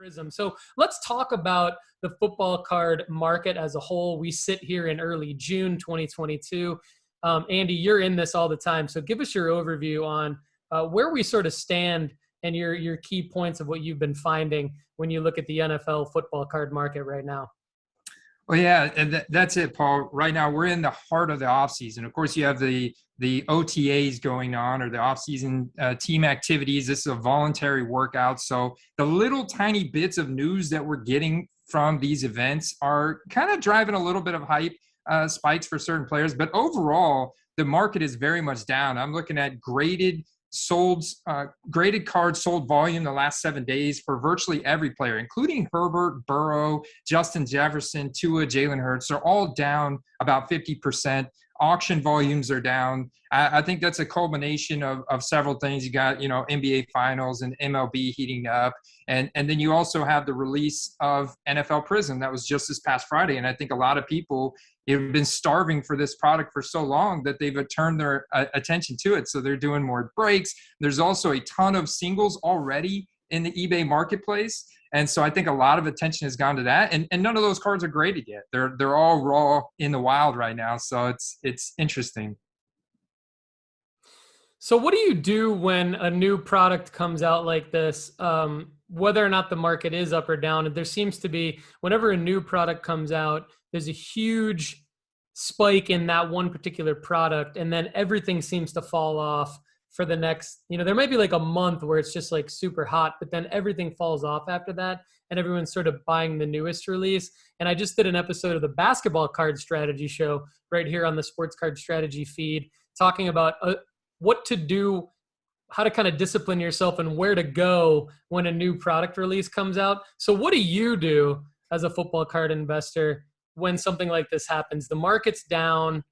Prizm. So let's talk about the football card market as a whole. We sit here in early June 2022. Andy, you're in this all the time. So give us your overview on where we sort of stand and your key points of what you've been finding when you look at the NFL football card market right now. Well, yeah, and that's it, Paul. Right now, we're in the heart of the offseason. Of course, you have the OTAs going on, or the offseason team activities. This is a voluntary workout. So the little tiny bits of news that we're getting from these events are kind of driving a little bit of hype spikes for certain players. But overall, the market is very much down. I'm looking at graded cards sold volume the last 7 days for virtually every player, including Herbert, Burrow, Justin Jefferson, Tua, Jalen Hurts. They're all down about 50%. Auction volumes are down. I think that's a culmination of several things. You got, NBA finals and MLB heating up. And then you also have the release of NFL Prizm that was just this past Friday. And I think a lot of people have been starving for this product for so long that they've turned their attention to it. So they're doing more breaks. There's also a ton of singles already in the eBay marketplace. And so I think a lot of attention has gone to that. And none of those cards are graded yet. They're all raw in the wild right now. So it's interesting. So what do you do when a new product comes out like this, whether or not the market is up or down? And there seems to be, whenever a new product comes out, there's a huge spike in that one particular product, and then everything seems to fall off for the next, there might be like a month where it's just like super hot, but then everything falls off after that, and everyone's sort of buying the newest release. And I just did an episode of the Basketball Card Strategy Show right here on the Sports Card Strategy feed, talking about what to do, how to kind of discipline yourself and where to go when a new product release comes out. So what do you do as a football card investor when something like this happens? The market's down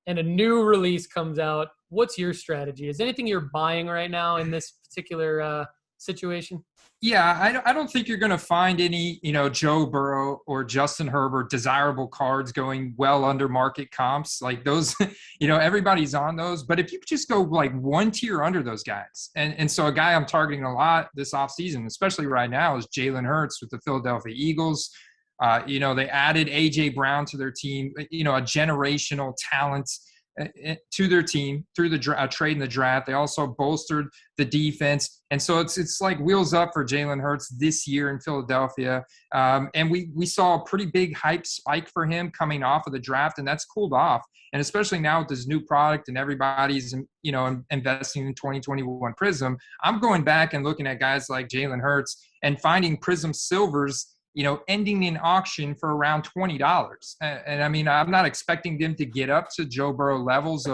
and a new release comes out. What's your strategy? Is there anything you're buying right now in this particular situation? Yeah, I don't think you're going to find any, Joe Burrow or Justin Herbert desirable cards going well under market comps like those. Everybody's on those. But if you just go like one tier under those guys, and so a guy I'm targeting a lot this offseason, especially right now, is Jalen Hurts with the Philadelphia Eagles. They added A.J. Brown to their team, a generational talent to their team through the trade in the draft. They also bolstered the defense. And so it's like wheels up for Jalen Hurts this year in Philadelphia. And we saw a pretty big hype spike for him coming off of the draft, and that's cooled off. And especially now with this new product and everybody's, investing in 2021 Prizm, I'm going back and looking at guys like Jalen Hurts and finding Prizm Silvers ending in auction for around $20. And I mean, I'm not expecting them to get up to Joe Burrow levels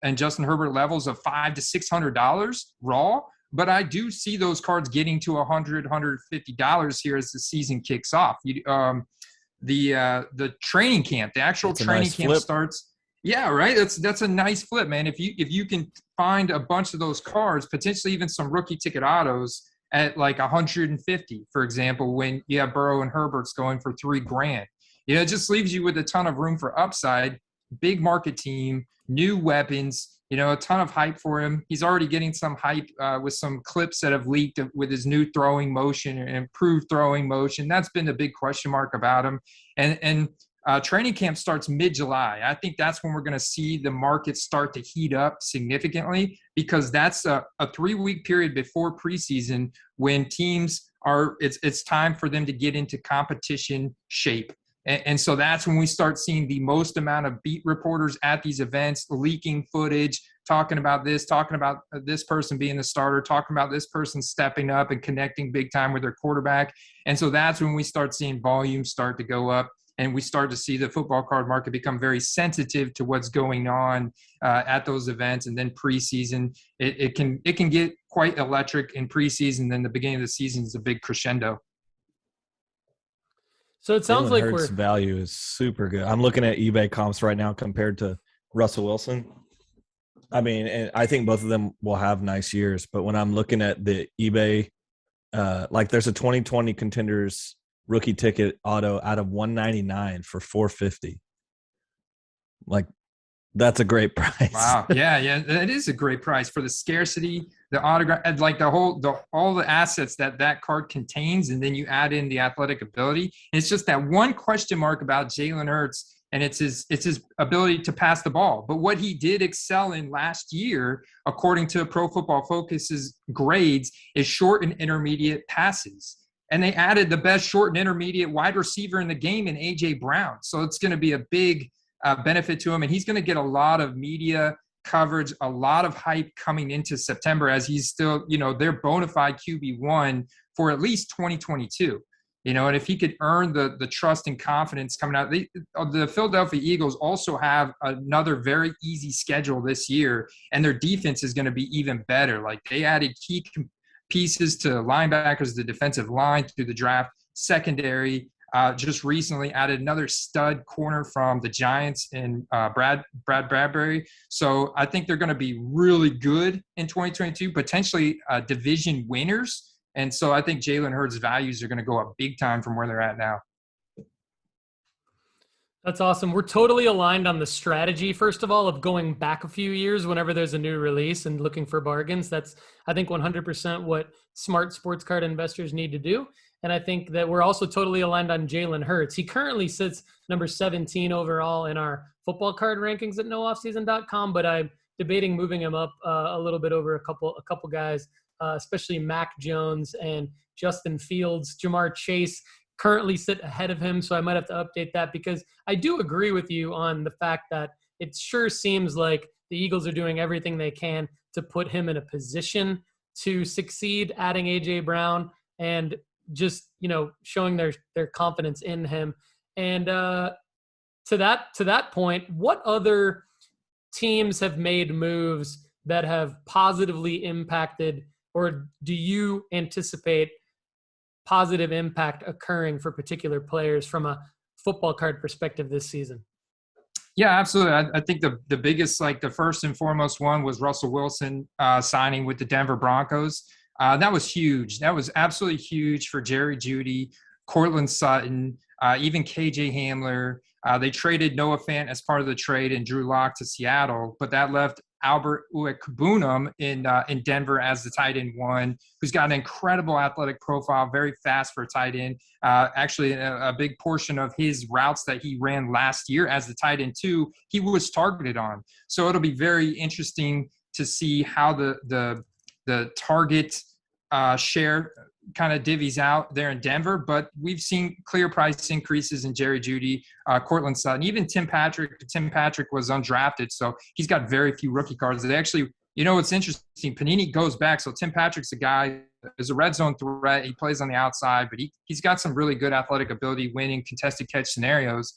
and Justin Herbert levels of $500 to $600 raw, but I do see those cards getting to $100, $150 here as the season kicks off. The training camp, the actual training camp starts. Yeah, right. That's a nice flip, man. If you can find a bunch of those cards, potentially even some rookie ticket autos at like 150, for example, when you have Burrow and Herbert's going for $3,000. It just leaves you with a ton of room for upside. Big market team, new weapons, a ton of hype for him. He's already getting some hype with some clips that have leaked with his new throwing motion and improved throwing motion. That's been the big question mark about him. And training camp starts mid-July. I think that's when we're going to see the market start to heat up significantly, because that's a 3-week period before preseason when teams it's time for them to get into competition shape. And so that's when we start seeing the most amount of beat reporters at these events, leaking footage, talking about this person being the starter, talking about this person stepping up and connecting big time with their quarterback. And so that's when we start seeing volume start to go up. And we start to see the football card market become very sensitive to what's going on at those events. And then preseason, it can get quite electric in preseason. Then the beginning of the season is a big crescendo. So it sounds like Hurts' value is super good. I'm looking at eBay comps right now compared to Russell Wilson. I mean, and I think both of them will have nice years. But when I'm looking at the eBay, like there's a 2020 Contenders rookie ticket auto out of $199 for $450. Like, that's a great price. Wow. Yeah. That is a great price for the scarcity the autograph, and like all the assets that card contains, and then you add in the athletic ability. And it's just that one question mark about Jalen Hurts, and it's his ability to pass the ball. But what he did excel in last year, according to Pro Football Focus's grades, is short and intermediate passes. And they added the best short and intermediate wide receiver in the game in A.J. Brown. So it's going to be a big benefit to him. And he's going to get a lot of media coverage, a lot of hype coming into September, as he's still, their bona fide QB1 for at least 2022. And if he could earn the trust and confidence coming out, the Philadelphia Eagles also have another very easy schedule this year, and their defense is going to be even better. Like, they added key pieces to linebackers, the defensive line through the draft, secondary. Just recently added another stud corner from the Giants in Brad Bradbury. So I think they're going to be really good in 2022, potentially division winners. And so I think Jalen Hurts' values are going to go up big time from where they're at now. That's awesome. We're totally aligned on the strategy, first of all, of going back a few years whenever there's a new release and looking for bargains. That's, I think, 100% what smart sports card investors need to do. And I think that we're also totally aligned on Jalen Hurts. He currently sits number 17 overall in our football card rankings at nooffseason.com, but I'm debating moving him up a little bit over a couple guys, especially Mac Jones and Justin Fields. Jamar Chase currently sit ahead of him, so I might have to update that, because I do agree with you on the fact that it sure seems like the Eagles are doing everything they can to put him in a position to succeed, adding A.J. Brown and just, showing their confidence in him. And to that point, what other teams have made moves that have positively impacted, or do you anticipate positive impact occurring for particular players from a football card perspective this season? Yeah, absolutely. I think the biggest, the first and foremost one was Russell Wilson signing with the Denver Broncos. That was huge. That was absolutely huge for Jerry Jeudy, Cortland Sutton, even KJ Hamler. They traded Noah Fant as part of the trade and Drew Lock to Seattle, but that left Albert Uekbunam in Denver as the tight end one, who's got an incredible athletic profile, very fast for a tight end. Actually, a big portion of his routes that he ran last year as the tight end two, he was targeted on. So it'll be very interesting to see how the target share kind of divvies out there in Denver. But we've seen clear price increases in Jerry Jeudy, Cortland Sutton, even Tim Patrick. Tim Patrick was undrafted, so he's got very few rookie cards. They actually, it's interesting. Panini goes back. So Tim Patrick's a guy, is a red zone threat. He plays on the outside, but he's got some really good athletic ability, winning contested catch scenarios.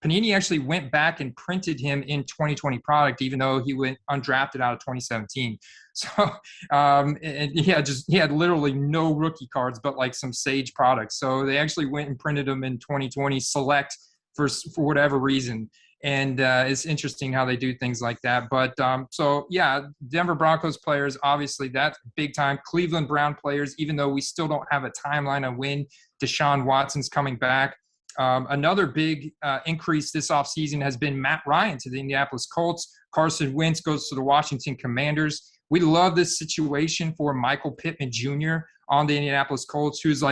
Panini actually went back and printed him in 2020 product, even though he went undrafted out of 2017. So, and he had literally no rookie cards, but some Sage products. So they actually went and printed him in 2020 select for whatever reason. And it's interesting how they do things like that. But so yeah, Denver Broncos players, obviously that's big time. Cleveland Brown players, even though we still don't have a timeline on when Deshaun Watson's coming back. Another big increase this offseason has been Matt Ryan to the Indianapolis Colts. Carson Wentz goes to the Washington Commanders. We love this situation for Michael Pittman Jr. on the Indianapolis Colts, who's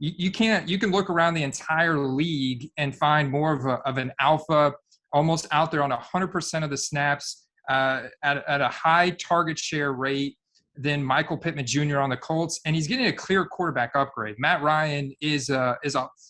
you can look around the entire league and find more of an alpha, almost out there on 100% of the snaps at a high target share rate than Michael Pittman Jr. on the Colts, and he's getting a clear quarterback upgrade. Matt Ryan is a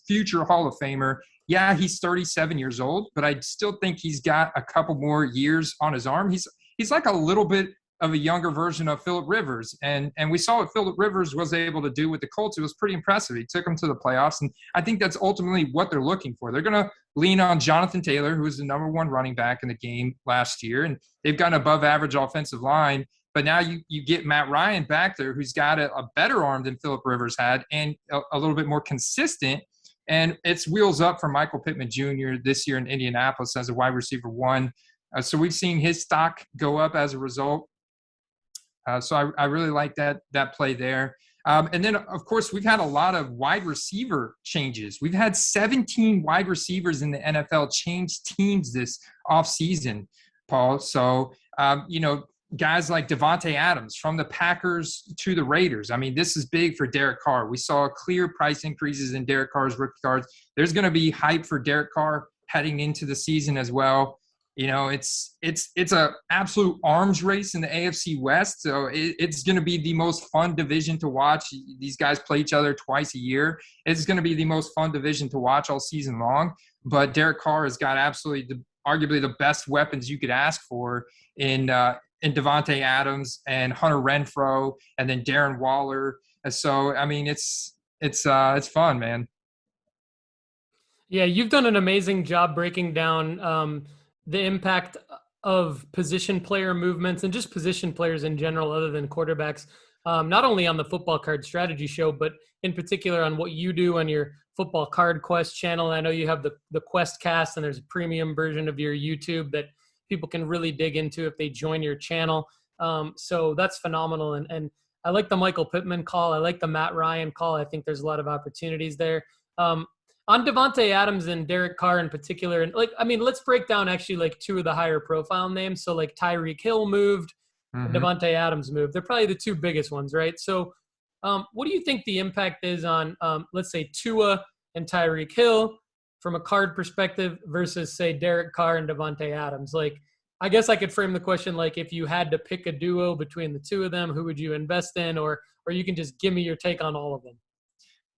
future Hall of Famer. Yeah, he's 37 years old, but I still think he's got a couple more years on his arm. He's like a little bit of a younger version of Phillip Rivers, and we saw what Phillip Rivers was able to do with the Colts. It was pretty impressive. He took them to the playoffs, and I think that's ultimately what they're looking for. They're going to lean on Jonathan Taylor, who was the number one running back in the game last year, and they've got an above-average offensive line. But now you get Matt Ryan back there, who's got a better arm than Phillip Rivers had, and a little bit more consistent. And it's wheels up for Michael Pittman Jr. this year in Indianapolis as a wide receiver one. So we've seen his stock go up as a result. So I really like that play there. And then, of course, we've had a lot of wide receiver changes. We've had 17 wide receivers in the NFL change teams this offseason, Paul. So, guys like Devontae Adams from the Packers to the Raiders. I mean, this is big for Derek Carr. We saw clear price increases in Derek Carr's rookie cards. There's going to be hype for Derek Carr heading into the season as well. You know, it's a absolute arms race in the AFC West. So it's going to be the most fun division to watch. These guys play each other twice a year. It's going to be the most fun division to watch all season long. But Derek Carr has got absolutely arguably the best weapons you could ask for in Devontae Adams and Hunter Renfrow, and then Darren Waller. So I mean, it's fun, man. Yeah, you've done an amazing job breaking down the impact of position player movements and just position players in general, other than quarterbacks, not only on the Football Card Strategy Show, but in particular on what you do on your Football Card Quest channel. I know you have the Quest Cast, and there's a premium version of your YouTube that people can really dig into if they join your channel. So that's phenomenal. And I like the Michael Pittman call. I like the Matt Ryan call. I think there's a lot of opportunities there. On Devontae Adams and Derek Carr in particular, and let's break down actually like two of the higher profile names. So like Tyreek Hill moved, and Devontae Adams moved. They're probably the two biggest ones, right? So what do you think the impact is on, let's say, Tua and Tyreek Hill from a card perspective versus, say, Derek Carr and Devontae Adams? Like, I guess I could frame the question like, if you had to pick a duo between the two of them, who would you invest in? Or you can just give me your take on all of them.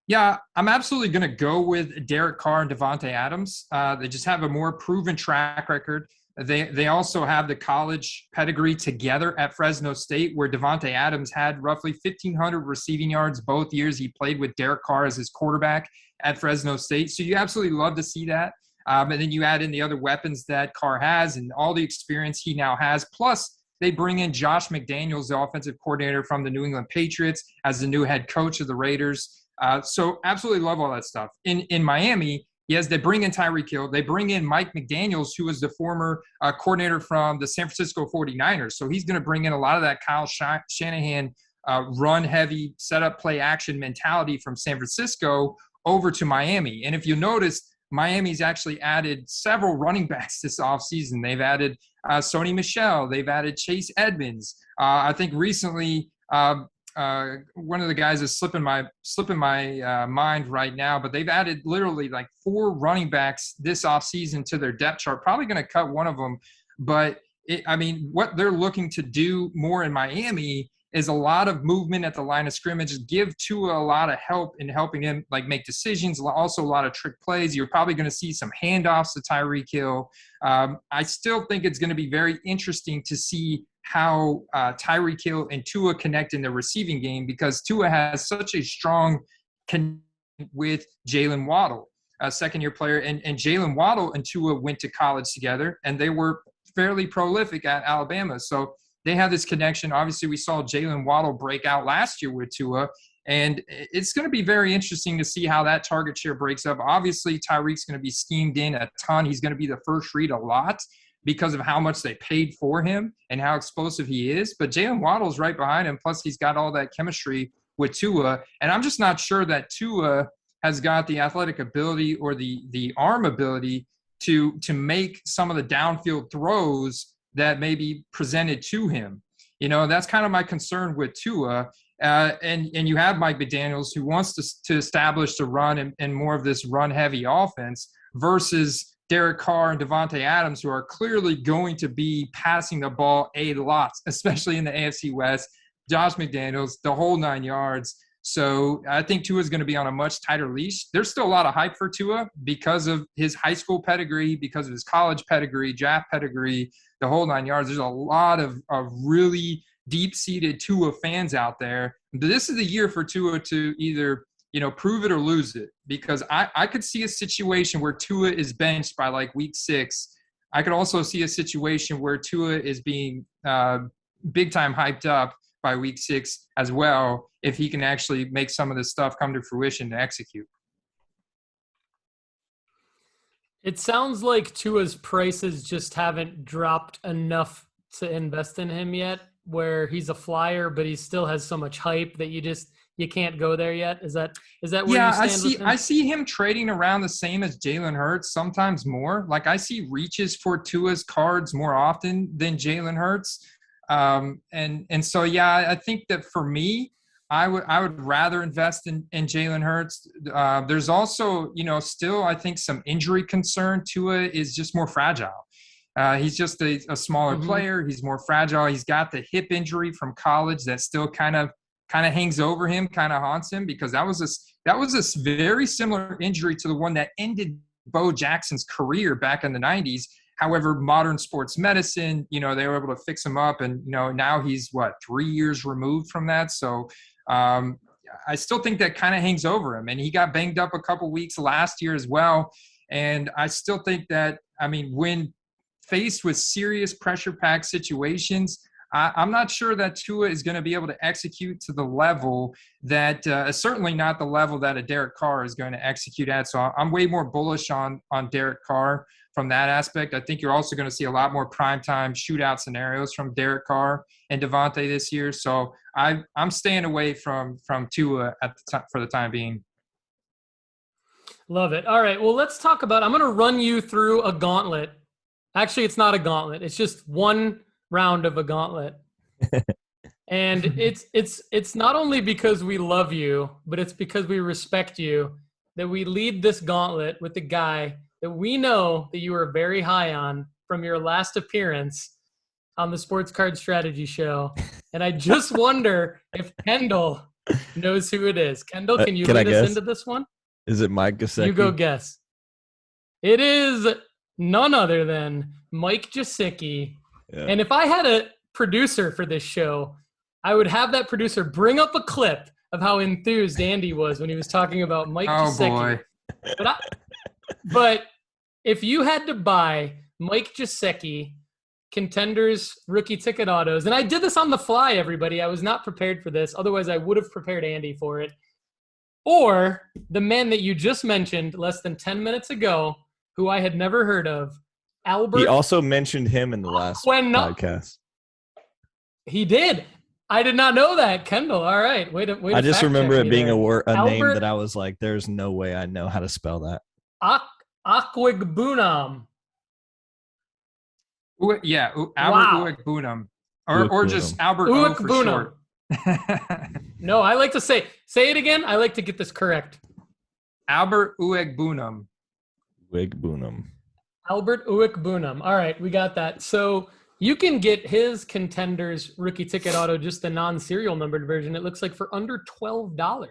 Yeah, I'm absolutely going to go with Derek Carr and Devontae Adams. They just have a more proven track record. They also have the college pedigree together at Fresno State, where Devontae Adams had roughly 1,500 receiving yards both years he played with Derek Carr as his quarterback at Fresno State. So you absolutely love to see that. And then you add in the other weapons that Carr has and all the experience he now has. Plus, they bring in Josh McDaniels, the offensive coordinator from the New England Patriots, as the new head coach of the Raiders. So absolutely love all that stuff. In Miami, yes, they bring in Tyreek Hill. They bring in Mike McDaniels, who was the former coordinator from the San Francisco 49ers. So he's going to bring in a lot of that Kyle Shanahan run-heavy, set-up, play-action mentality from San Francisco over to Miami. And if you notice, Miami's actually added several running backs this offseason. They've added Sony Michel. They've added Chase Edmonds. I think recently one of the guys is slipping my mind right now, but they've added literally like 4 running backs this offseason to their depth chart. Probably going to cut one of them. But, what they're looking to do more in Miami is a lot of movement at the line of scrimmage, give Tua a lot of help in helping him like make decisions, also a lot of trick plays. You're probably going to see some handoffs to Tyreek Hill. I still think it's going to be very interesting to see how Tyreek Hill and Tua connect in the receiving game, because Tua has such a strong connection with Jalen Waddle, a second-year player. And Jalen Waddle and Tua went to college together, and they were fairly prolific at Alabama. So they have this connection. Obviously, we saw Jalen Waddle break out last year with Tua, and it's going to be very interesting to see how that target share breaks up. Obviously, Tyreek's going to be schemed in a ton. He's going to be the first read a lot because of how much they paid for him and how explosive he is. But Jalen Waddle's right behind him. Plus, he's got all that chemistry with Tua. And I'm just not sure that Tua has got the athletic ability or the arm ability to make some of the downfield throws that may be presented to him. That's kind of my concern with Tua. And you have Mike McDaniels, who wants to establish the run and more of this run-heavy offense, versus Derek Carr and Devontae Adams, who are clearly going to be passing the ball a lot, especially in the AFC West. Josh McDaniels, the whole 9 yards. So I think Tua is going to be on a much tighter leash. There's still a lot of hype for Tua because of his high school pedigree, because of his college pedigree, draft pedigree, the whole 9 yards. There's a lot of really deep-seated Tua fans out there. But this is the year for Tua to either prove it or lose it, because I could see a situation where Tua is benched by like week 6. I could also see a situation where Tua is being big time hyped up by week 6 as well, if he can actually make some of this stuff come to fruition to execute. It sounds like Tua's prices just haven't dropped enough to invest in him yet, where he's a flyer, but he still has so much hype that you can't go there yet. Is that where you stand with him? I see him trading around the same as Jalen Hurts, sometimes more. Like I see reaches for Tua's cards more often than Jalen Hurts. And so, yeah, I think that for me, I would rather invest in Jalen Hurts. There's also, still, I think some injury concern. Tua is just more fragile. He's just a smaller player. He's more fragile. He's got the hip injury from college that still kind of hangs over him, kind of haunts him, because that was a very similar injury to the one that ended Bo Jackson's career back in the 90s. However, modern sports medicine, they were able to fix him up, and now he's 3 years removed from that. So I still think that kind of hangs over him, and he got banged up a couple weeks last year as well. And I still think that, when faced with serious pressure-packed situations, I'm not sure that Tua is going to be able to execute to the level that certainly not the level that a Derek Carr is going to execute at. So I'm way more bullish on Derek Carr from that aspect. I think you're also going to see a lot more primetime shootout scenarios from Derek Carr and Devontae this year. So I'm staying away from Tua for the time being. Love it. All right. Well, let's talk about, I'm going to run you through a gauntlet. Actually, it's not a gauntlet. It's just one round of a gauntlet. And it's not only because we love you, but it's because we respect you that we lead this gauntlet with the guy that we know that you are very high on from your last appearance on the Sports Card Strategy Show. And I just wonder if Kendall knows who it is. Kendall, can you lead us into this one? Is it Mike Gesicki? You go guess. It is none other than Mike Gesicki. Yeah. And if I had a producer for this show, I would have that producer bring up a clip of how enthused Andy was when he was talking about Mike Gesicki. Boy. But if you had to buy Mike Gesicki Contenders rookie ticket autos, and I did this on the fly, everybody. I was not prepared for this. Otherwise, I would have prepared Andy for it. Or the man that you just mentioned less than 10 minutes ago, who I had never heard of, Albert. He also mentioned him in the last podcast. He did. I did not know that, Kendall. All right. Wait. I just remember it being a name that I was like, there's no way I know how to spell that. Akwigbunam. Yeah, Albert Uegbunam. Or just Albert O for short. No, I like to say it again. I like to get this correct. Albert Uegbunam. Albert Uegbunam. All right, we got that. So you can get his Contenders rookie ticket auto, just the non-serial numbered version. It looks like for under $12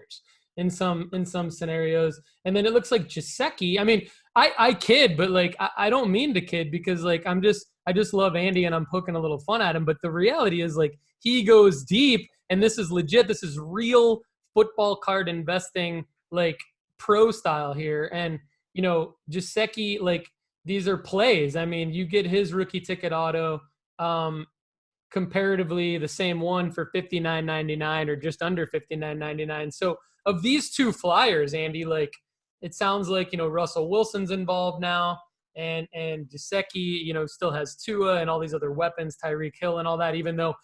in some scenarios. And then it looks like Gesicki. I mean, I kid, but like I don't mean to kid, because like I just love Andy and I'm poking a little fun at him. But the reality is, like, he goes deep, and this is legit. This is real football card investing, like, pro style here. And, Gesicki, like, these are plays. I mean, you get his rookie ticket auto, comparatively the same one for $59.99 or just under $59.99. So of these two flyers, Andy, like, it sounds like, Russell Wilson's involved now. And Gesicki, still has Tua and all these other weapons, Tyreek Hill and all that, even though,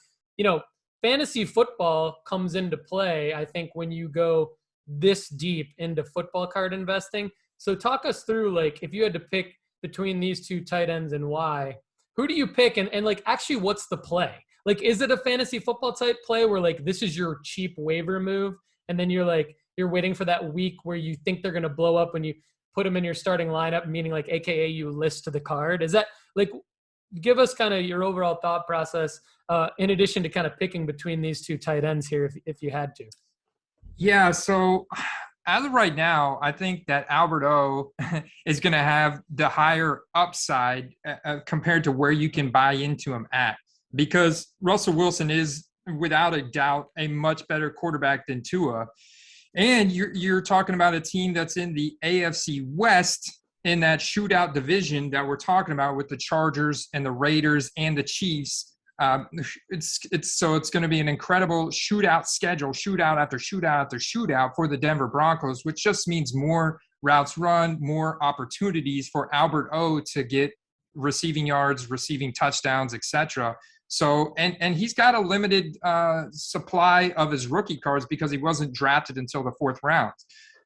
fantasy football comes into play, I think, when you go this deep into football card investing. So talk us through, like, if you had to pick between these two tight ends and why, who do you pick? And like, actually, what's the play? Like, is it a fantasy football type play where, like, this is your cheap waiver move, and then you're waiting for that week where you think they're going to blow up when you put them in your starting lineup, meaning like AKA you list to the card? Is that, like, give us kind of your overall thought process in addition to kind of picking between these two tight ends here if you had to. Yeah, so as of right now, I think that Albert O is going to have the higher upside compared to where you can buy into him at, because Russell Wilson is without a doubt a much better quarterback than Tua. And you're talking about a team that's in the AFC West in that shootout division that we're talking about with the Chargers and the Raiders and the Chiefs. It's going to be an incredible shootout schedule, shootout after shootout after shootout for the Denver Broncos, which just means more routes run, more opportunities for Albert O to get receiving yards, receiving touchdowns, etc. So, and he's got a limited supply of his rookie cards because he wasn't drafted until the fourth round.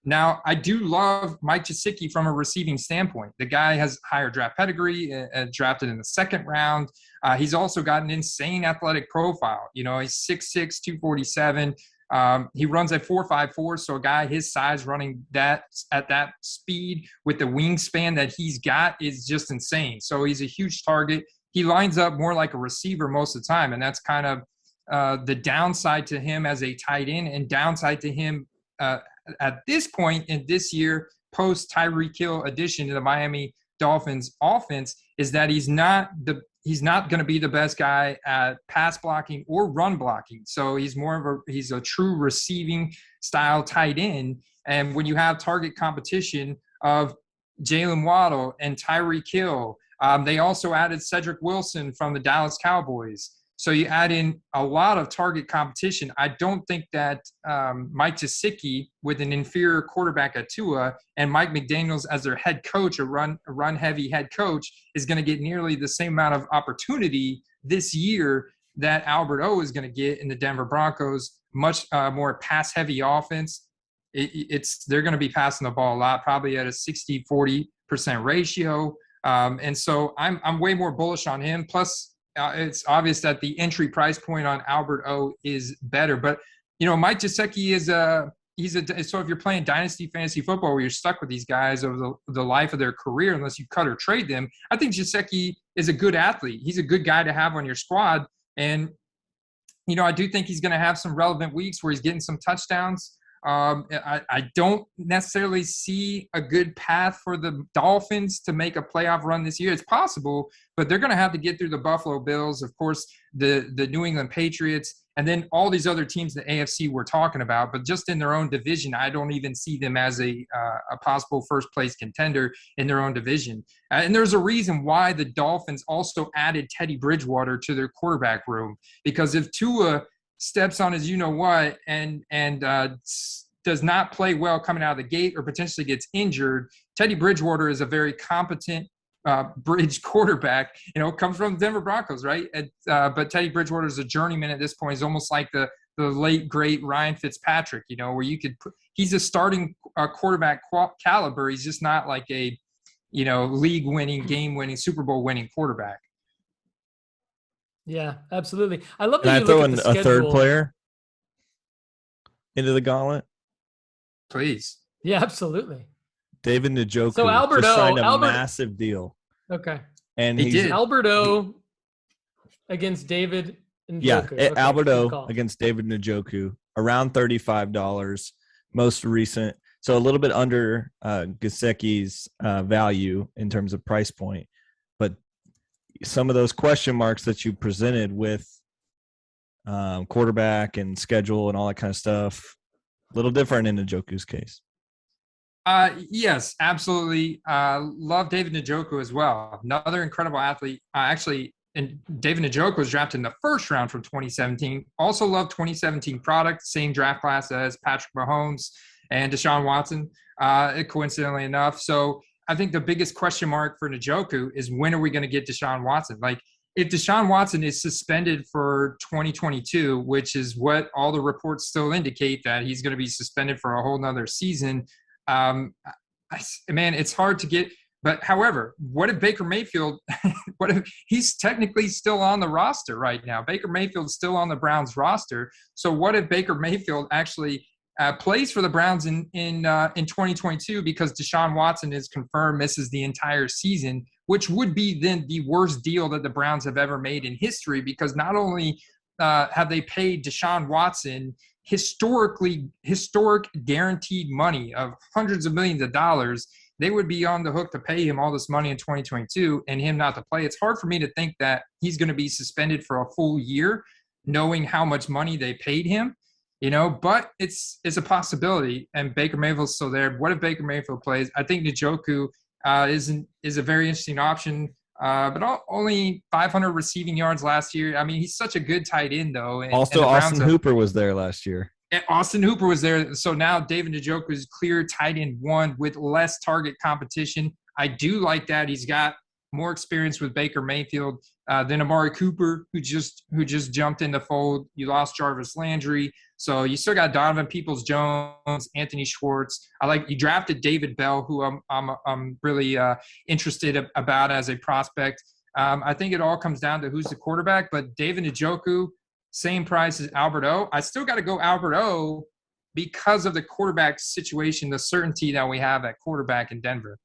Now, I do love Mike Gesicki from a receiving standpoint. The guy has higher draft pedigree, drafted in the second round. He's also got an insane athletic profile. You know, he's 6'6", 247. He runs at 4.54, so a guy his size running that at that speed with the wingspan that he's got is just insane. So he's a huge target. He lines up more like a receiver most of the time, and that's kind of the downside to him as a tight end, and downside to him at this point in this year, post Tyreek Hill addition to the Miami Dolphins offense, is that he's not going to be the best guy at pass blocking or run blocking. So he's he's a true receiving style tight end. And when you have target competition of Jalen Waddle and Tyreek Hill, they also added Cedric Wilson from the Dallas Cowboys. So you add in a lot of target competition. I don't think that Mike Gesicki, with an inferior quarterback at Tua, and Mike McDaniels as their head coach, a run-heavy head coach, is going to get nearly the same amount of opportunity this year that Albert O is going to get in the Denver Broncos. Much more pass-heavy offense. They're going to be passing the ball a lot, probably at a 60-40% ratio. And so I'm way more bullish on him. Plus, it's obvious that the entry price point on Albert O is better. But, you know, Mike Gesicki so if you're playing dynasty fantasy football where you're stuck with these guys over the life of their career, unless you cut or trade them, I think Gesicki is a good athlete. He's a good guy to have on your squad. And, you know, I do think he's going to have some relevant weeks where he's getting some touchdowns. I don't necessarily see a good path for the Dolphins to make a playoff run this year. It's possible, but they're going to have to get through the Buffalo Bills, of course, the New England Patriots, and then all these other teams in the AFC we're talking about. But just in their own division, I don't even see them as a possible first-place contender in their own division. And there's a reason why the Dolphins also added Teddy Bridgewater to their quarterback room, because if Tua steps on his you-know-what and does not play well coming out of the gate or potentially gets injured, Teddy Bridgewater is a very competent bridge quarterback, you know, comes from the Denver Broncos, right? But Teddy Bridgewater is a journeyman at this point. He's almost like the late, great Ryan Fitzpatrick, you know, where you could he's a starting quarterback caliber. He's just not like a, you know, league-winning, game-winning, Super Bowl-winning quarterback. Yeah, absolutely. I love that Can you I throw look in at the a schedule. third player into the gauntlet? Please. Yeah, absolutely. David Njoku. So Albert just O, signed a massive deal. Okay. And he did. Albert O against David Njoku. Yeah, okay, Albert O against David Njoku, around $35, most recent. So a little bit under Gesicki's value in terms of price point. But some of those question marks that you presented with quarterback and schedule and all that kind of stuff, a little different in Njoku's case. Yes, absolutely. Love David Njoku as well. Another incredible athlete. And David Njoku was drafted in the first round from 2017. Also love 2017 product, same draft class as Patrick Mahomes and Deshaun Watson, coincidentally enough. So I think the biggest question mark for Njoku is, when are we going to get Deshaun Watson? Like, if Deshaun Watson is suspended for 2022, which is what all the reports still indicate, that he's going to be suspended for a whole nother season, man, it's hard to get. But however, what if Baker Mayfield, what if he's technically still on the roster right now? Baker Mayfield's still on the Browns roster. So what if Baker Mayfield actually plays for the Browns in 2022, because Deshaun Watson is confirmed misses the entire season, which would be then the worst deal that the Browns have ever made in history, because not only have they paid Deshaun Watson historic guaranteed money of hundreds of millions of dollars, they would be on the hook to pay him all this money in 2022 and him not to play. It's hard for me to think that he's going to be suspended for a full year, knowing how much money they paid him, you know, but it's a possibility. And Baker Mayfield's still there. What if Baker Mayfield plays? I think Njoku is a very interesting option, but only 500 receiving yards last year. I mean, he's such a good tight end, though. And Austin Hooper was there last year. Austin Hooper was there. So now David Njoku is clear tight end one with less target competition. I do like that. He's got more experience with Baker Mayfield than Amari Cooper, who just jumped in the fold. You lost Jarvis Landry, so you still got Donovan Peoples-Jones, Anthony Schwartz. You drafted David Bell, who I'm really interested about as a prospect. I think it all comes down to who's the quarterback, but David Njoku, same price as Albert O. I still got to go Albert O because of the quarterback situation, the certainty that we have at quarterback in Denver.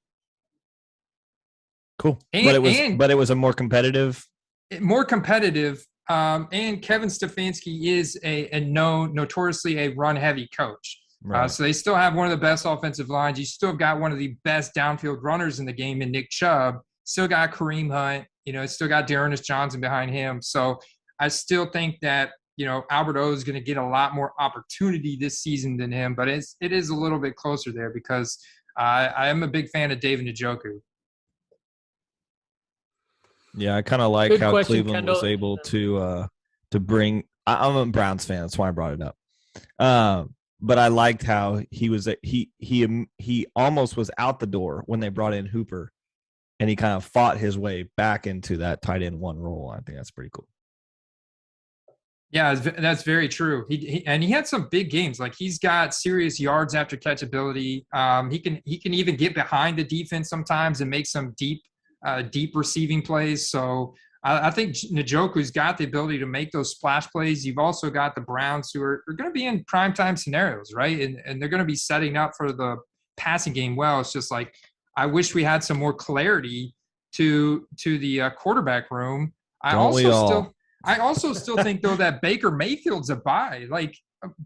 Cool. But it was a more competitive. And Kevin Stefanski is notoriously a run-heavy coach. Right. So they still have one of the best offensive lines. You still got one of the best downfield runners in the game in Nick Chubb. Still got Kareem Hunt. Still got Dearness Johnson behind him. So I still think that, Albert O is going to get a lot more opportunity this season than him. But it is a little bit closer there because I am a big fan of David Njoku. Yeah, I kind of like how Cleveland Kendall was able to bring. I'm a Browns fan, that's why I brought it up. But I liked how he almost was out the door when they brought in Hooper, and he kind of fought his way back into that tight end one role. I think that's pretty cool. Yeah, that's very true. He had some big games. Like, he's got serious yards after catch ability. He can even get behind the defense sometimes and make some deep receiving plays. So I think Njoku's got the ability to make those splash plays. You've also got the Browns who are going to be in primetime scenarios, right? And they're going to be setting up for the passing game well. It's just like, I wish we had some more clarity to the quarterback room. I also still think, though, that Baker Mayfield's a buy. Like,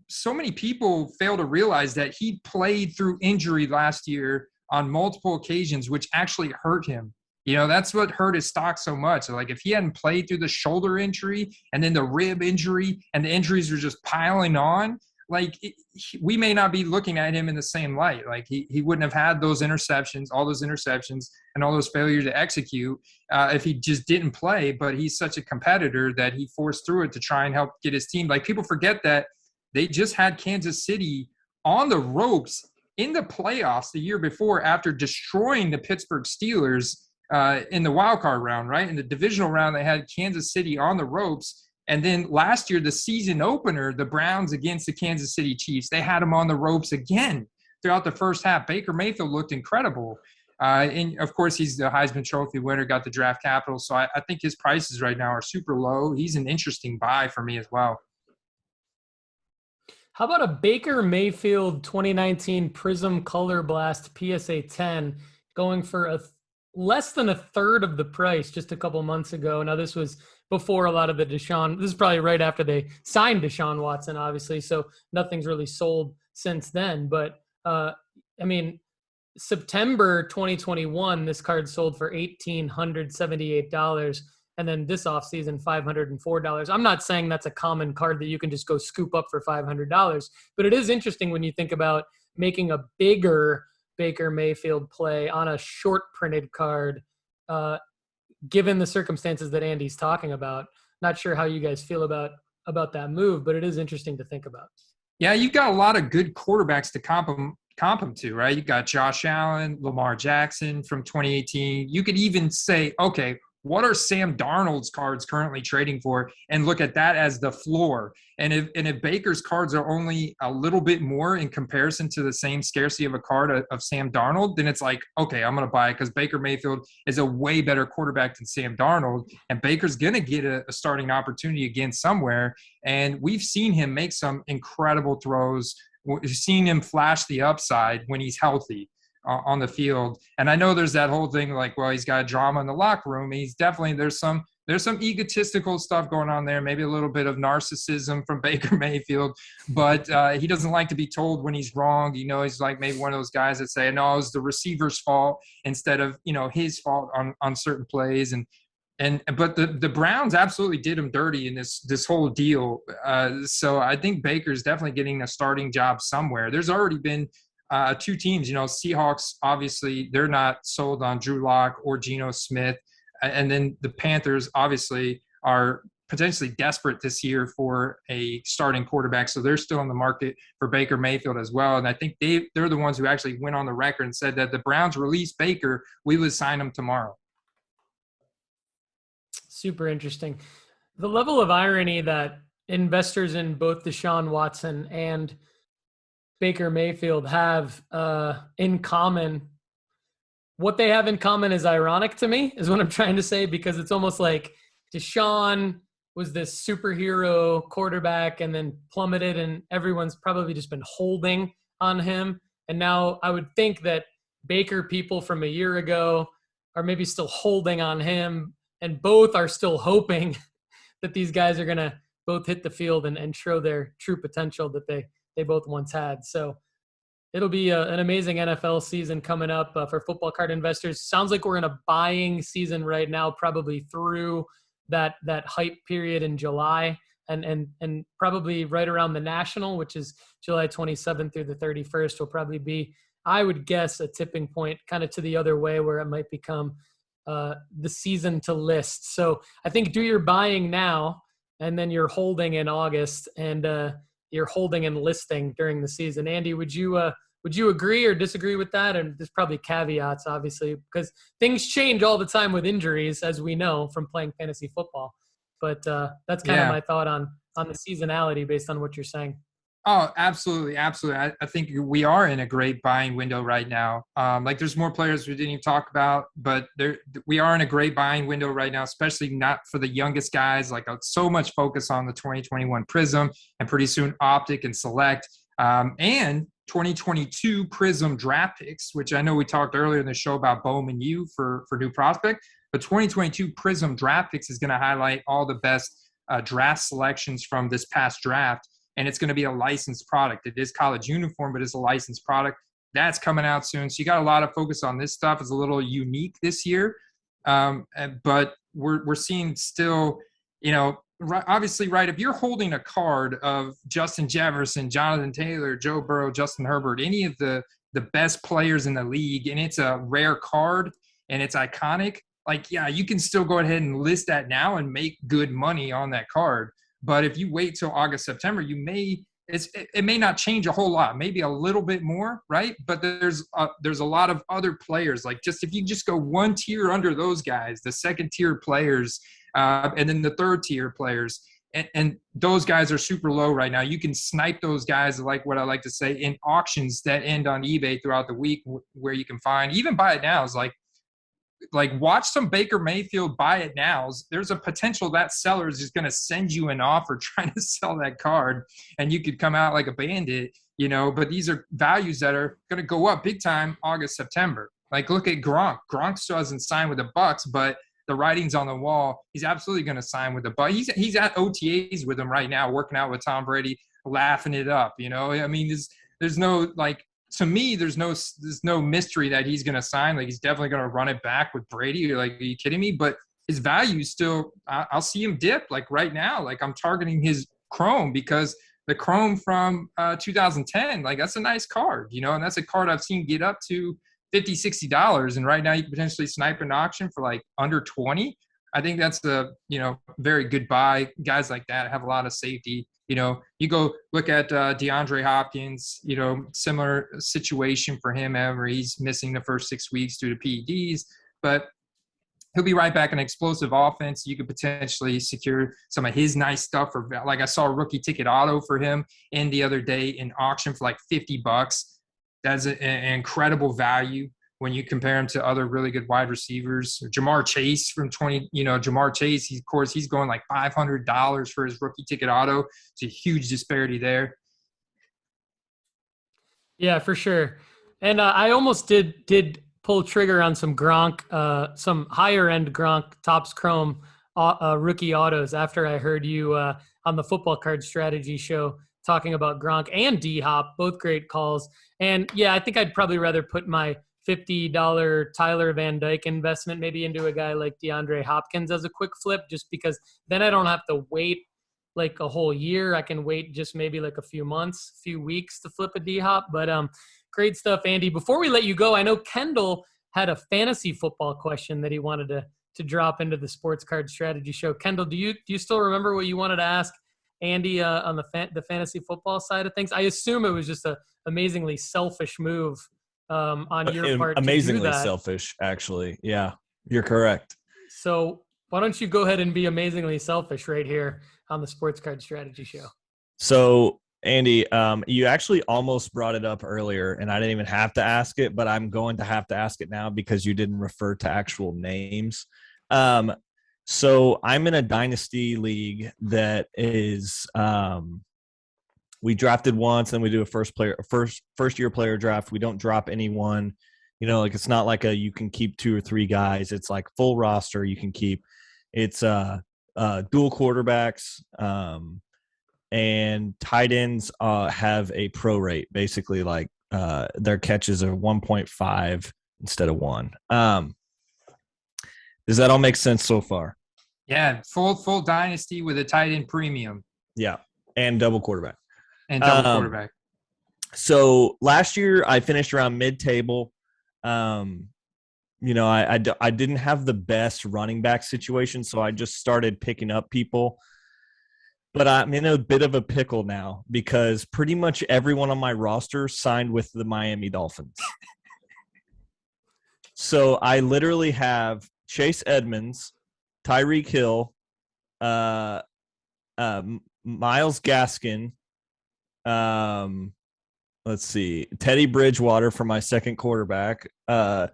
so many people fail to realize that he played through injury last year on multiple occasions, which actually hurt him. That's what hurt his stock so much. Like, if he hadn't played through the shoulder injury and then the rib injury and the injuries were just piling on, we may not be looking at him in the same light. Like, he wouldn't have had all those interceptions and all those failures to execute if he just didn't play. But he's such a competitor that he forced through it to try and help get his team. Like, people forget that they just had Kansas City on the ropes in the playoffs the year before after destroying the Pittsburgh Steelers in the wild card round, right? In the divisional round, they had Kansas City on the ropes. And then last year, the season opener, the Browns against the Kansas City Chiefs, they had him on the ropes again throughout the first half. Baker Mayfield looked incredible. And, of course, he's the Heisman Trophy winner, got the draft capital. So I think his prices right now are super low. He's an interesting buy for me as well. How about a Baker Mayfield 2019 Prizm Color Blast PSA 10 going for less than a third of the price just a couple months ago? Now, this was before a lot of this is probably right after they signed Deshaun Watson, obviously, so nothing's really sold since then. But September 2021, this card sold for $1,878, and then this offseason, $504. I'm not saying that's a common card that you can just go scoop up for $500, but it is interesting when you think about making a bigger Baker Mayfield play on a short printed card, given the circumstances that Andy's talking about. Not sure how you guys feel about that move, but it is interesting to think about. Yeah, you've got a lot of good quarterbacks to comp him to, right? You got Josh Allen, Lamar Jackson from 2018. You could even say, okay, what are Sam Darnold's cards currently trading for? And look at that as the floor. And if Baker's cards are only a little bit more in comparison to the same scarcity of a card of Sam Darnold, then it's like, okay, I'm going to buy it because Baker Mayfield is a way better quarterback than Sam Darnold. And Baker's going to get a starting opportunity again somewhere. And we've seen him make some incredible throws. We've seen him flash the upside when he's healthy on the field. And I know there's that whole thing like, well, he's got drama in the locker room. He's definitely, there's some egotistical stuff going on there, maybe a little bit of narcissism from Baker Mayfield, but he doesn't like to be told when he's wrong. He's like maybe one of those guys that say, no, it's the receiver's fault instead of, his fault on certain plays. But the Browns absolutely did him dirty in this whole deal. So I think Baker's definitely getting a starting job somewhere. There's already been two teams, Seahawks, obviously, they're not sold on Drew Lock or Geno Smith. And then the Panthers, obviously, are potentially desperate this year for a starting quarterback. So they're still on the market for Baker Mayfield as well. And I think they're the ones who actually went on the record and said that the Browns release Baker, we would sign him tomorrow. Super interesting. The level of irony that investors in both Deshaun Watson and Baker Mayfield have in common, what they have in common is ironic to me, is what I'm trying to say, because it's almost like Deshaun was this superhero quarterback and then plummeted, and everyone's probably just been holding on him. And now I would think that Baker people from a year ago are maybe still holding on him, and both are still hoping that these guys are going to both hit the field and show their true potential that they both once had. So it'll be an amazing NFL season coming up for football card investors. Sounds like we're in a buying season right now, probably through that hype period in July, and probably right around the National, which is July 27th through the 31st, will probably be, I would guess, a tipping point kind of to the other way, where it might become the season to list. So I think do your buying now, and then you're holding in August, and you're holding and listing during the season. Andy, would you agree or disagree with that? And there's probably caveats, obviously, because things change all the time with injuries, as we know from playing fantasy football. But that's kind of my thought on the seasonality based on what you're saying. Oh, absolutely. Absolutely. I think we are in a great buying window right now. Like there's more players we didn't even talk about, but we are in a great buying window right now, especially not for the youngest guys. Like so much focus on the 2021 Prizm and pretty soon Optic and Select, and 2022 Prizm draft picks, which I know we talked earlier in the show about Bowman U for new prospect, but 2022 Prizm draft picks is going to highlight all the best draft selections from this past draft. And it's going to be a licensed product. It is college uniform, but it's a licensed product. That's coming out soon. So you got a lot of focus on this stuff. It's a little unique this year. But we're seeing still, obviously, right, if you're holding a card of Justin Jefferson, Jonathan Taylor, Joe Burrow, Justin Herbert, any of the best players in the league, and it's a rare card and it's iconic, like, yeah, you can still go ahead and list that now and make good money on that card. But if you wait till August, September, it may not change a whole lot, maybe a little bit more, right? But there's a lot of other players, like if you just go one tier under those guys, the second tier players, and then the third tier players, and those guys are super low right now. You can snipe those guys, like what I like to say, in auctions that end on eBay throughout the week, where you can find, even buy it now is like watch some Baker Mayfield, buy it now. There's a potential that seller is just going to send you an offer trying to sell that card, and you could come out like a bandit, but these are values that are going to go up big time August, September. Like look at Gronk. Gronk still hasn't signed with the Bucks, but the writing's on the wall. He's absolutely going to sign with the Bucks. He's at OTAs with them right now, working out with Tom Brady, laughing it up. I mean, there's no to me, there's no mystery that he's going to sign. Like he's definitely going to run it back with Brady. Like, are you kidding me? But his value still, I'll see him dip. Like right now, like I'm targeting his Chrome, because the Chrome from 2010, like that's a nice card, and that's a card I've seen get up to $50, $60. And right now you can potentially snipe an auction for like under 20. I think that's a, very good buy. Guys like that have a lot of safety. You go look at DeAndre Hopkins, similar situation for him, where he's missing the first 6 weeks due to PEDs, but he'll be right back in an explosive offense. You could potentially secure some of his nice stuff. Or like I saw a rookie ticket auto for him in the other day in auction for like $50. That's an incredible value when you compare him to other really good wide receivers. Jamar Chase from Jamar Chase, he's going like $500 for his rookie ticket auto. It's a huge disparity there. Yeah, for sure. And I almost did pull trigger on some Gronk, some higher end Gronk Topps Chrome rookie autos after I heard you on the Football Card Strategy show talking about Gronk and D-Hop, both great calls. And yeah, I think I'd probably rather put my $50 Tyler Van Dyke investment maybe into a guy like DeAndre Hopkins as a quick flip, just because then I don't have to wait like a whole year. I can wait just maybe like a few months, few weeks to flip a D-Hop. But great stuff, Andy. Before we let you go, I know Kendall had a fantasy football question that he wanted to drop into the Sports Card Strategy show. Kendall, do you still remember what you wanted to ask Andy on the fantasy football side of things? I assume it was just a amazingly selfish move on your part. Amazingly to do that. selfish, actually. Yeah, you're correct. So Why don't you go ahead and be amazingly selfish right here on the Sports Card Strategy Show? So, Andy, you actually almost brought it up earlier, and I didn't even have to ask it, but I'm going to have to ask it now because you didn't refer to actual names. So I'm in a dynasty league that is we drafted once, then we do a first year player draft. We don't drop anyone. Like it's not like you can keep 2 or 3 guys. It's like full roster you can keep. It's dual quarterbacks. And tight ends have a pro rate, basically like their catches are 1.5 instead of 1. Does that all make sense so far? Yeah, full dynasty with a tight end premium. Yeah, and double quarterback. Quarterback. So last year I finished around mid-table. I didn't have the best running back situation, so I just started picking up people. But I'm in a bit of a pickle now because pretty much everyone on my roster signed with the Miami Dolphins. So I literally have Chase Edmonds, Tyreek Hill, Miles Gaskin, let's see, Teddy Bridgewater for my second quarterback. Let's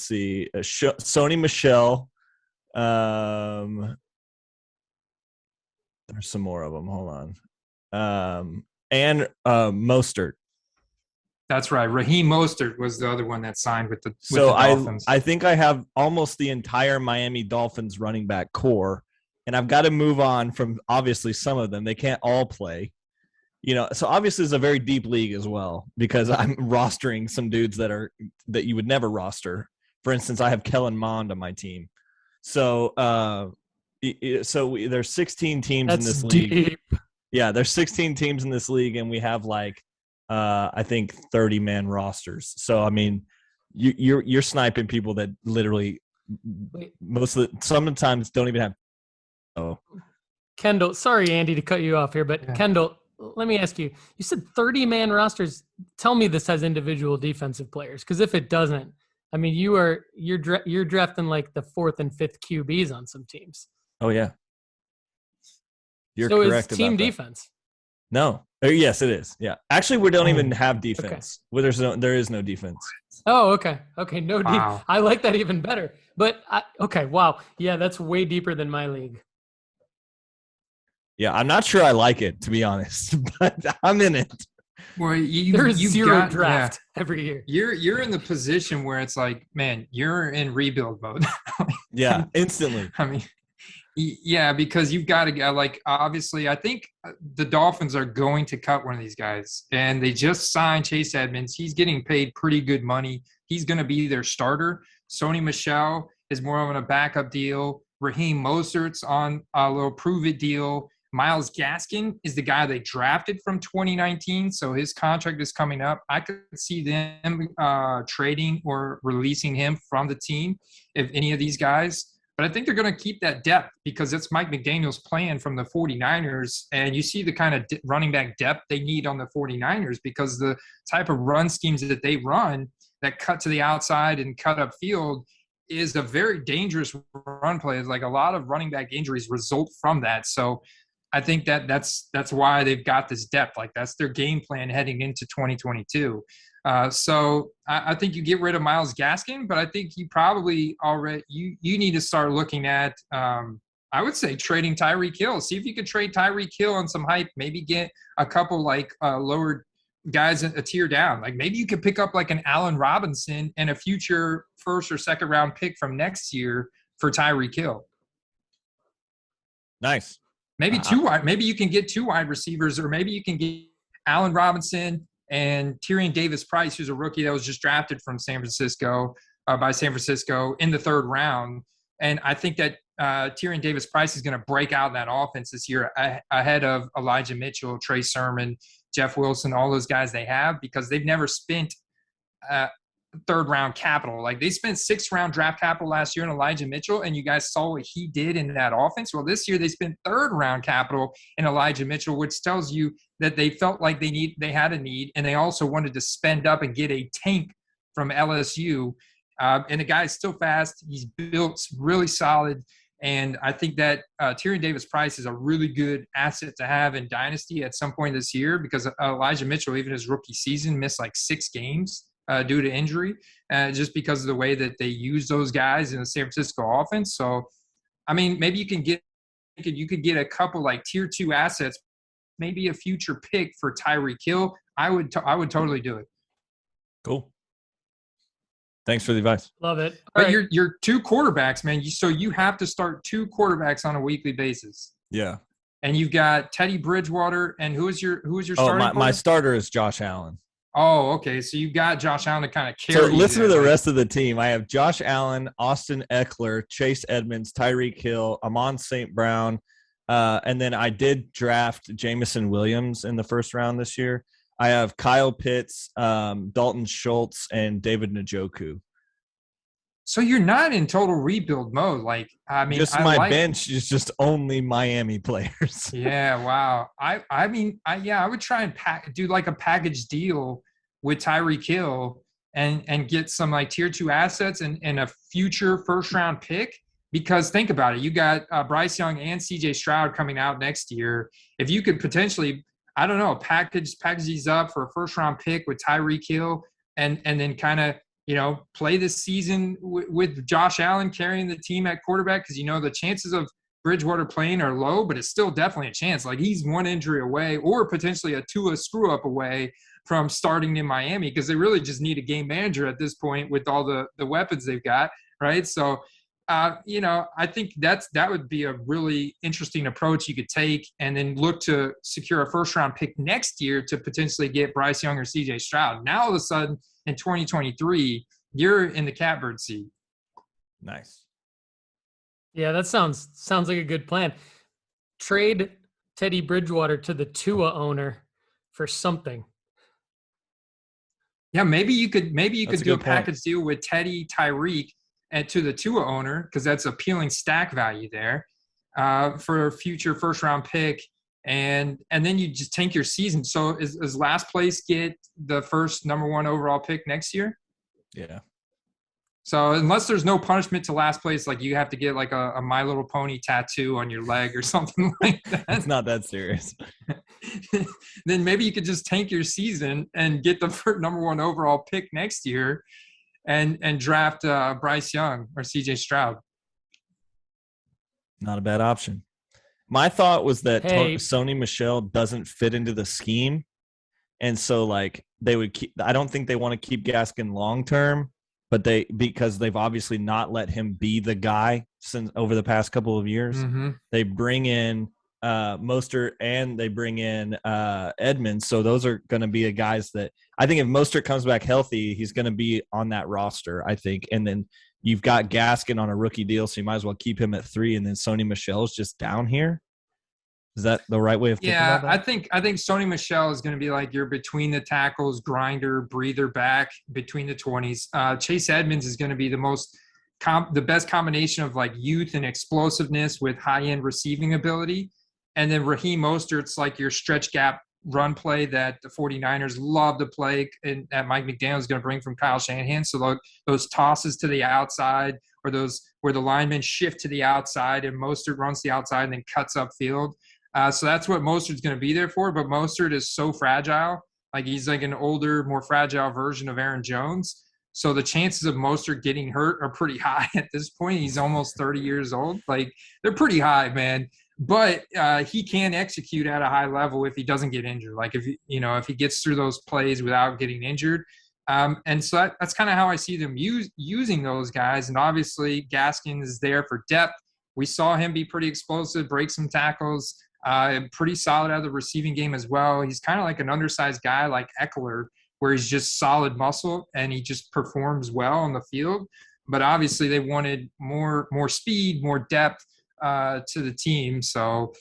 see, Sony Michel. There's some more of them. Hold on. And Mostert. That's right. Raheem Mostert was the other one that signed with the Dolphins. I think I have almost the entire Miami Dolphins running back core, and I've got to move on from obviously some of them. They can't all play. So obviously it's a very deep league as well because I'm rostering some dudes that you would never roster. For instance, I have Kellen Mond on my team. So there's 16 teams in this league. Deep. Yeah, there's 16 teams in this league, and we have I think 30-man rosters. So I mean, you're sniping people that literally sometimes don't even have. Oh, Kendall, sorry, Andy, to cut you off here, but yeah. Kendall, let me ask you. You said 30-man rosters. Tell me this has individual defensive players, because if it doesn't, I mean, you're drafting like the 4th and 5th QBs on some teams. Oh yeah, you're so correct. Is team about defense? That. No. Yes, it is. Yeah, actually, we don't even have defense. Okay. Well, there is no defense. Oh, okay. No wow. I like that even better. But okay, wow, yeah, that's way deeper than my league. Yeah, I'm not sure I like it, to be honest, but I'm in it. Well, there's zero draft every year. You're in the position where it's like, man, you're in rebuild mode. Yeah, instantly. I mean, yeah, because you've got to get obviously, I think the Dolphins are going to cut one of these guys, and they just signed Chase Edmonds. He's getting paid pretty good money. He's going to be their starter. Sony Michel is more of a backup deal. Raheem Mostert's on a little prove-it deal. Miles Gaskin is the guy they drafted from 2019, so his contract is coming up. I could see them trading or releasing him from the team if any of these guys. But I think they're going to keep that depth because it's Mike McDaniel's plan from the 49ers. And you see the kind of running back depth they need on the 49ers because the type of run schemes that they run that cut to the outside and cut up field is a very dangerous run play. It's like a lot of running back injuries result from that. So I think that's why they've got this depth. Like that's their game plan heading into 2022. So I think you get rid of Miles Gaskin, but I think you probably already you need to start looking at I would say trading Tyreek Hill. See if you could trade Tyreek Hill on some hype. Maybe get a couple lower guys a tier down. Like maybe you could pick up like an Allen Robinson and a future 1st or 2nd round pick from next year for Tyreek Hill. Nice. Maybe maybe you can get 2 wide receivers, or maybe you can get Allen Robinson and Tyrion Davis-Price, who's a rookie that was just drafted from San Francisco by San Francisco in the 3rd round. And I think that Tyrion Davis-Price is going to break out in that offense this year ahead of Elijah Mitchell, Trey Sermon, Jeff Wilson, all those guys they have, because they've never spent 3rd round capital. Like they spent 6th round draft capital last year in Elijah Mitchell, and you guys saw what he did in that offense. Well, this year they spent 3rd round capital in Elijah Mitchell, which tells you that they felt like they had a need, and they also wanted to spend up and get a tank from LSU And the guy is still fast. He's built really solid. And I think that Tyrion Davis-Price is a really good asset to have in Dynasty at some point this year, because Elijah Mitchell, even his rookie season, missed like 6 games due to injury, just because of the way that they use those guys in the San Francisco offense. So, I mean, maybe you could get a couple like tier 2 assets, maybe a future pick for Tyreek Hill. I would totally do it. Cool. Thanks for the advice. Love it. All but right. you're 2 quarterbacks, man. So you have to start 2 quarterbacks on a weekly basis. Yeah. And you've got Teddy Bridgewater, and who is your starter? My starter is Josh Allen. Oh, okay. So you got Josh Allen to kind of carry. So listen to the rest of the team. I have Josh Allen, Austin Eckler, Chase Edmonds, Tyreek Hill, Amon St. Brown, and then I did draft Jamison Williams in the first round this year. I have Kyle Pitts, Dalton Schultz, and David Njoku. So you're not in total rebuild mode. Like, I mean, my bench is just only Miami players. Yeah, wow. I would try and do like a package deal with Tyreek Hill and get some like tier 2 assets and a future first round pick. Because think about it, you got Bryce Young and CJ Stroud coming out next year. If you could potentially, I don't know, package these up for a first round pick with Tyreek Hill and then kind of, play this season with Josh Allen carrying the team at quarterback, because the chances of Bridgewater playing are low, but it's still definitely a chance. Like, he's one injury away, or potentially a Tua screw up away from starting in Miami, because they really just need a game manager at this point with all the weapons they've got, right? So, I think that would be a really interesting approach you could take, and then look to secure a first round pick next year to potentially get Bryce Young or CJ Stroud. Now all of a sudden in 2023, you're in the catbird seat. Nice. Yeah, that sounds like a good plan. Trade Teddy Bridgewater to the Tua owner for something. Yeah, maybe you could do a package deal with Teddy, Tyreek, and to the Tua owner, because that's appealing stack value there for a future first round pick, and then you just tank your season. So is last place get the first number 1 overall pick next year? Yeah. So unless there's no punishment to last place, like you have to get like a My Little Pony tattoo on your leg or something like that. It's not that serious. Then maybe you could just tank your season and get the first number 1 overall pick next year, and draft Bryce Young or CJ Stroud. Not a bad option. My thought was that Sony Michel doesn't fit into the scheme, and so like they would keep. I don't think they want to keep Gaskin long term, but because they've obviously not let him be the guy since over the past couple of years. Mm-hmm. They bring in Mostert and they bring in Edmonds, so those are going to be the guys that I think if Mostert comes back healthy, he's going to be on that roster, I think. And then you've got Gaskin on a rookie deal, so you might as well keep him at 3, and then Sony Michel's just down here. Is that the right way of thinking about that? I think Sony Michel is going to be like your between the tackles, grinder, breather back between the 20s. Chase Edmonds is going to be the best combination of like youth and explosiveness with high-end receiving ability. And then Raheem Mostert's like your stretch gap run play that the 49ers love to play, and that Mike McDaniel is going to bring from Kyle Shanahan. So those tosses to the outside, or those where the linemen shift to the outside and Mostert runs the outside and then cuts upfield. So that's what Mostert's going to be there for. But Mostert is so fragile. Like, he's like an older, more fragile version of Aaron Jones. So the chances of Mostert getting hurt are pretty high at this point. He's almost 30 years old. Like, they're pretty high, man. But he can execute at a high level if he doesn't get injured. Like, if he gets through those plays without getting injured. And so that's kind of how I see them using those guys. And obviously Gaskin is there for depth. We saw him be pretty explosive, break some tackles, pretty solid out of the receiving game as well. He's kind of like an undersized guy like Eckler, where he's just solid muscle and he just performs well on the field. But obviously they wanted more speed, more depth to the team. So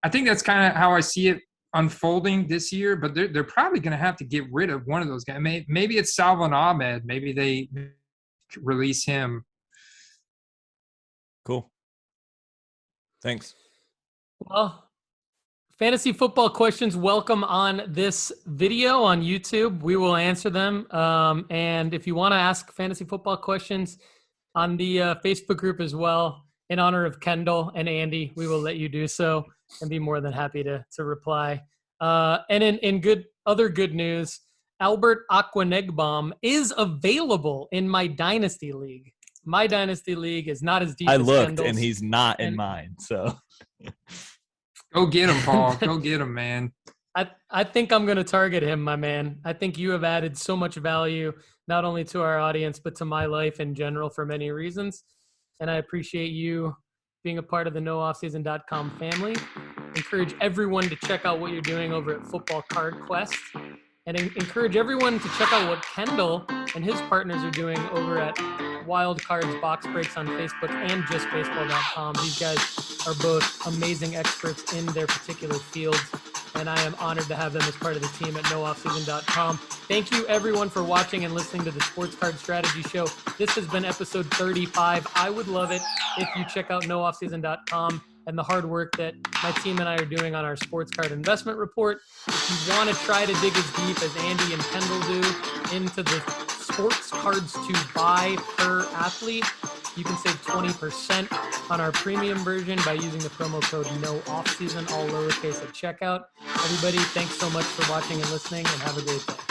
I think that's kind of how I see it unfolding this year, but they're probably going to have to get rid of one of those guys. Maybe it's Salvon Ahmed. Maybe they release him. Cool. Thanks. Well, Fantasy football questions, welcome on this video on YouTube. We will answer them. And if you want to ask fantasy football questions on the Facebook group as well, in honor of Kendall and Andy, we will let you do so and be more than happy to reply. And in other good news, Albert Aquanegbaum is available in my Dynasty League. My Dynasty League is not as deep as looked, Kendall's. and he's not in mine, so... Go get him, Paul. Go get him, man. I think I'm going to target him, my man. I think you have added so much value, not only to our audience, but to my life in general for many reasons. And I appreciate you being a part of the nooffseason.com family. Encourage everyone to check out what you're doing over at Football Card Quest. And encourage everyone to check out what Kendall and his partners are doing over at Wild Cards Box Breaks on Facebook and justbaseball.com. These guys are both amazing experts in their particular fields, and I am honored to have them as part of the team at nooffseason.com. Thank you, everyone, for watching and listening to the Sports Card Strategy Show. This has been episode 35. I would love it if you check out nooffseason.com and the hard work that my team and I are doing on our sports card investment report. If you want to try to dig as deep as Andy and Kendall do into the sports cards to buy per athlete, you can save 20% on our premium version by using the promo code NOOFFSEASON, all lowercase, at checkout. Everybody, thanks so much for watching and listening, and have a great day.